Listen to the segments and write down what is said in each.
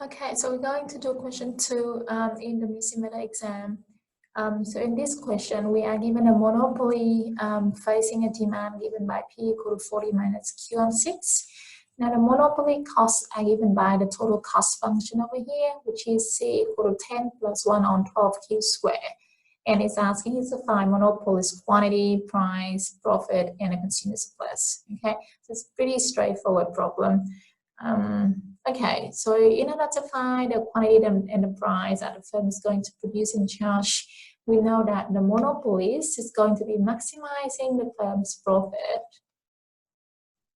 Okay, so we're going to do question 2 in the Midterm exam. So in this question, we are given a monopoly facing a demand given by P equal to 40 minus Q on 6. Now the monopoly costs are given by the total cost function over here, which is C equal to 10 plus 1 on 12 Q squared. And it's asking you to find monopoly's quantity, price, profit, and a consumer surplus. Okay, so it's a pretty straightforward problem. Okay, so in order to find the quantity and the price that the firm is going to produce and charge, we know that the monopolist is going to be maximizing the firm's profit.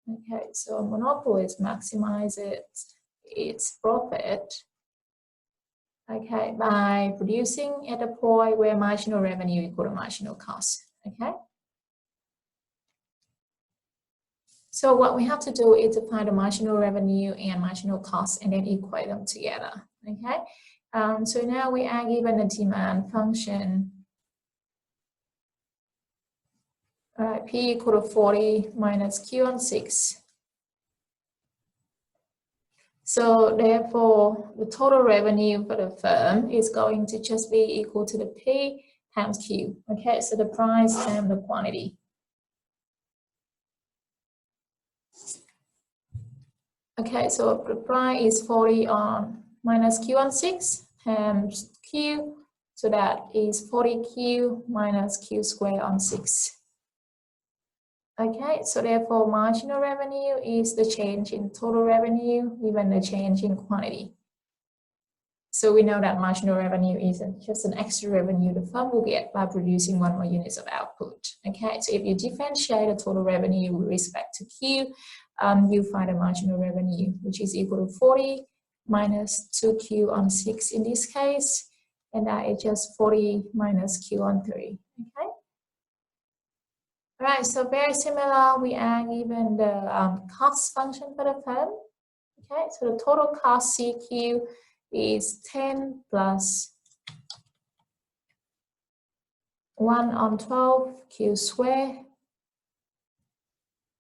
Okay, so monopolist maximizes its profit, okay, by producing at a point where marginal revenue equal to marginal cost, okay? So what we have to do is to find the marginal revenue and marginal cost and then equate them together, okay? So now we are given a demand function, all right, P equal to 40 minus Q on 6. So therefore, the total revenue for the firm is going to just be equal to the P times Q, okay? So the price times the quantity. Okay, so the price is 40 on minus Q on 6 times Q, so that is 40Q minus Q squared on 6. Okay, so therefore marginal revenue is the change in total revenue given the change in quantity. So we know that marginal revenue isn't just an extra revenue the firm will get by producing 1 more units of output. Okay, so if you differentiate the total revenue with respect to Q, you find a marginal revenue, which is equal to 40 minus 2Q on 6 in this case, and that is just 40 minus Q on 3, okay? All right, so very similar, we are given the cost function for the firm, okay? So the total cost CQ is 10 plus 1 on 12 Q squared.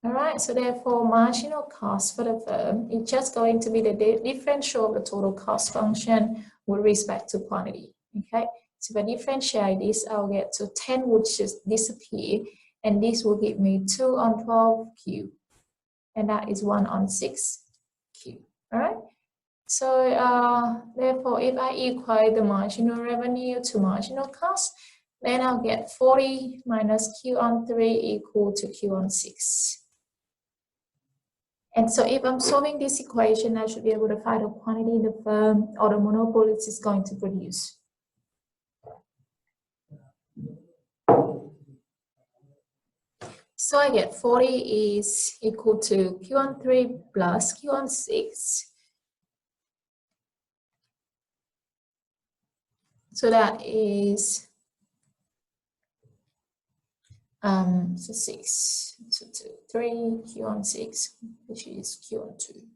All right, so therefore marginal cost for the firm is just going to be the differential of the total cost function with respect to quantity, okay? So if I differentiate this, I'll get to 10 would just disappear, and this will give me 2 on 12Q, and that is 1 on 6Q, all right? So therefore, if I equate the marginal revenue to marginal cost, then I'll get 40 minus Q on 3 equal to Q on 6. And so if I'm solving this equation, I should be able to find the quantity the firm or the monopolist is going to produce. So I get 40 is equal to Q on 3 plus Q on 6. So that is so 6, so 2, 3, Q on 6, which is Q on 2.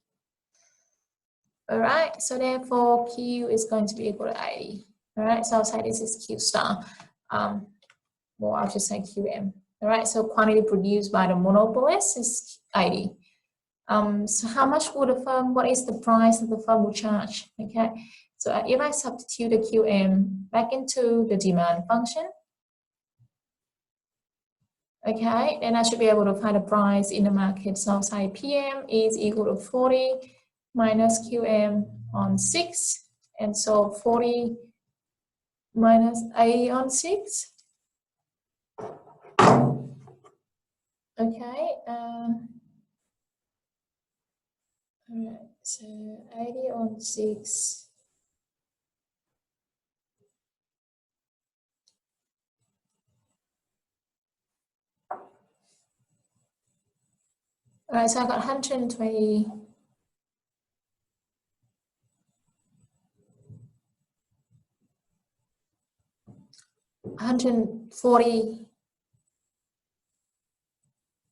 All right, so therefore Q is going to be equal to 80. All right, so I'll say this is Q star, or I'll just say QM. All right, so quantity produced by the monopolist is 80. So how much would the firm, what is the price that the firm will charge? Okay, so if I substitute the QM back into the demand function, okay, then I should be able to find the price in the market. So I'll say PM is equal to 40 minus QM on 6, and so 40 minus 80 on 6. Okay, all right, so 80 on 6. All right, so I got 120. 140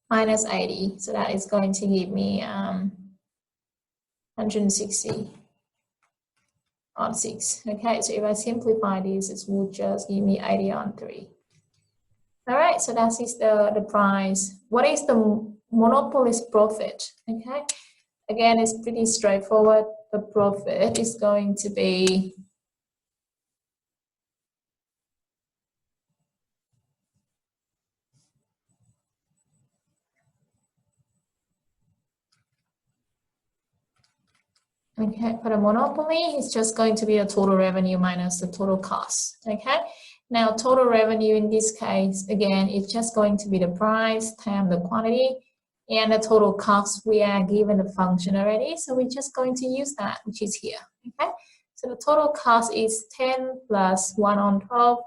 minus 80, so that is going to give me 160 on 6. Okay, so if I simplify this, it will just give me 80 on 3. All right, so that is the price. What is the monopolist profit? Okay, Again, it's pretty straightforward. The profit is going to be okay, for the monopoly, it's just going to be the total revenue minus the total cost. Okay, now total revenue in this case, again, it's just going to be the price times the quantity, and the total cost, we are given the function already, so we're just going to use that, which is here. Okay, so the total cost is 10 plus 1 on 12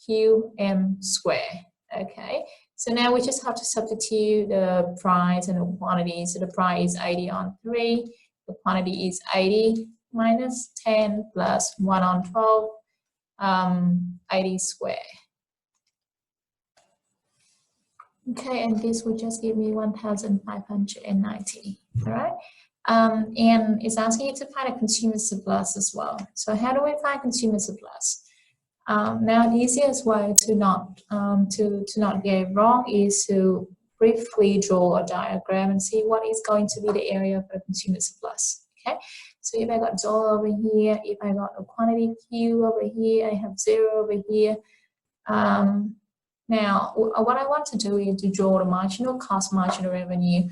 qm square. Okay, so now we just have to substitute the price and the quantity. So the price is 80 on 3. The quantity is 80 minus 10 plus 1 on 12, 80 square. Okay, and this will just give me 1,590, all right? And it's asking you to find a consumer surplus as well. So how do we find consumer surplus? Now, the easiest way to not get it wrong is to briefly draw a diagram and see what is going to be the area for consumer surplus. Okay, so if I got dollar over here, if I got a quantity Q over here, I have 0 over here. Now, what I want to do is to draw the marginal cost, marginal revenue,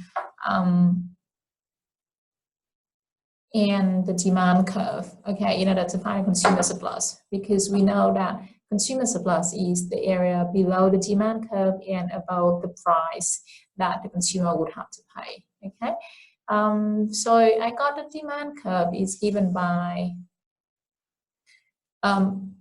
and the demand curve, okay, in order to find consumer surplus, because we know that consumer surplus is the area below the demand curve and above the price that the consumer would have to pay, okay? So I got the demand curve is given by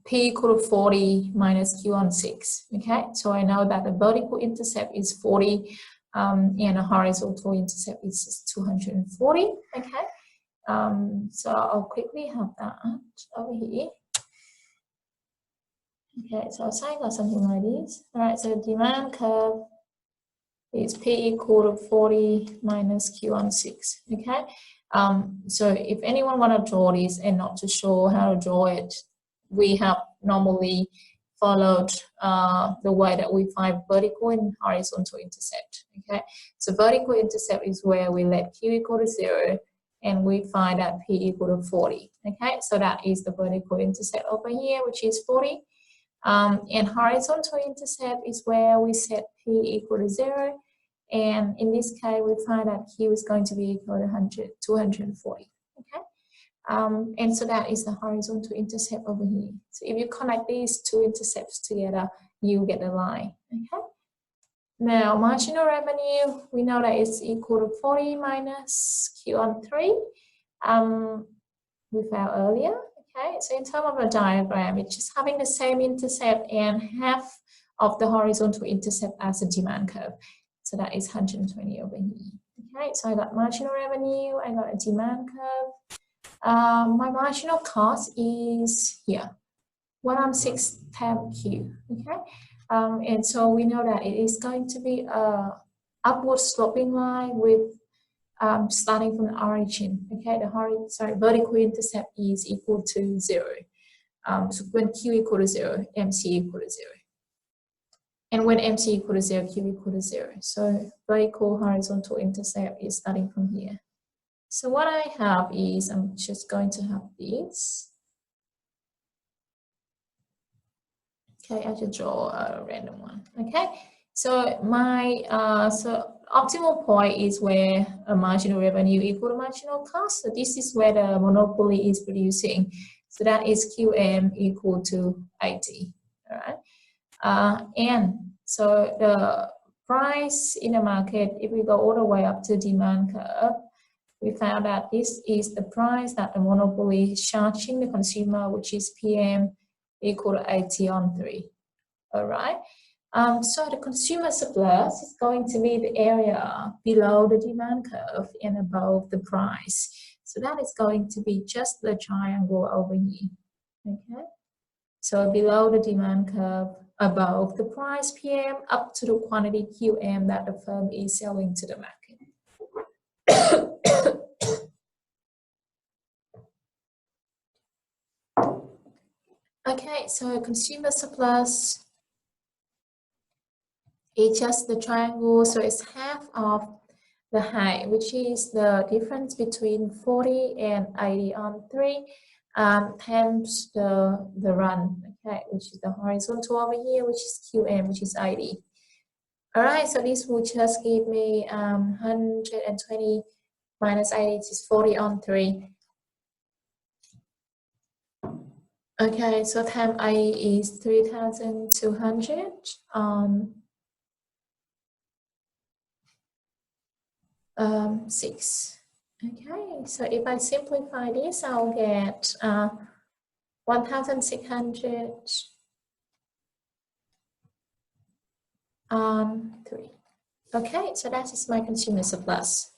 P equal to 40 minus Q on 6, okay? So I know that the vertical intercept is 40 and the horizontal intercept is 240, okay? So I'll quickly have that over here. Okay, so say I got something like this. All right, so the demand curve is P equal to 40 minus Q on 6, okay? So if anyone want to draw this and not too sure how to draw it, we have normally followed the way that we find vertical and horizontal intercept, okay? So vertical intercept is where we let Q equal to 0 and we find that P equal to 40, okay? So that is the vertical intercept over here, which is 40. And horizontal intercept is where we set P equal to 0. And in this case, we find that Q is going to be equal to 240, okay? And so that is the horizontal intercept over here. So if you connect these two intercepts together, you get a line, okay? Now, marginal revenue, we know that it's equal to 40 minus Q on 3. We found earlier, okay? So in terms of a diagram, it's just having the same intercept and half of the horizontal intercept as the demand curve. So that is 120 over here, okay? So I got marginal revenue, I got a demand curve. My marginal cost is here, 1 on 6 tab Q, okay? And so we know that it is going to be a upward sloping line with starting from the origin, okay? The vertical intercept is equal to 0. So when Q equal to 0, MC equal to 0. And when MC equal to 0, Q equal to 0. So vertical horizontal intercept is starting from here. So what I have is, I'm just going to have this. Okay, I should draw a random one. Okay, so my optimal point is where a marginal revenue equal to marginal cost. So this is where the monopoly is producing. So that is QM equal to 80. All right, and so the price in the market, if we go all the way up to demand curve, we found that this is the price that the monopoly is charging the consumer, which is PM equal to 80 on 3. All right. So the consumer surplus is going to be the area below the demand curve and above the price. So that is going to be just the triangle over here. Okay. So below the demand curve, above the price PM, up to the quantity QM that the firm is selling to the market. Okay, so consumer surplus is just the triangle, so it's half of the height, which is the difference between 40 and 80 on 3, times the run, okay, which is the horizontal over here, which is QM, which is 80. All right, so this will just give me 120 minus 80, which is 40 on 3. Okay, so time I is 3,200. 6. Okay, so if I simplify this, I'll get 1,600 on 3. Okay, so that is my consumer surplus.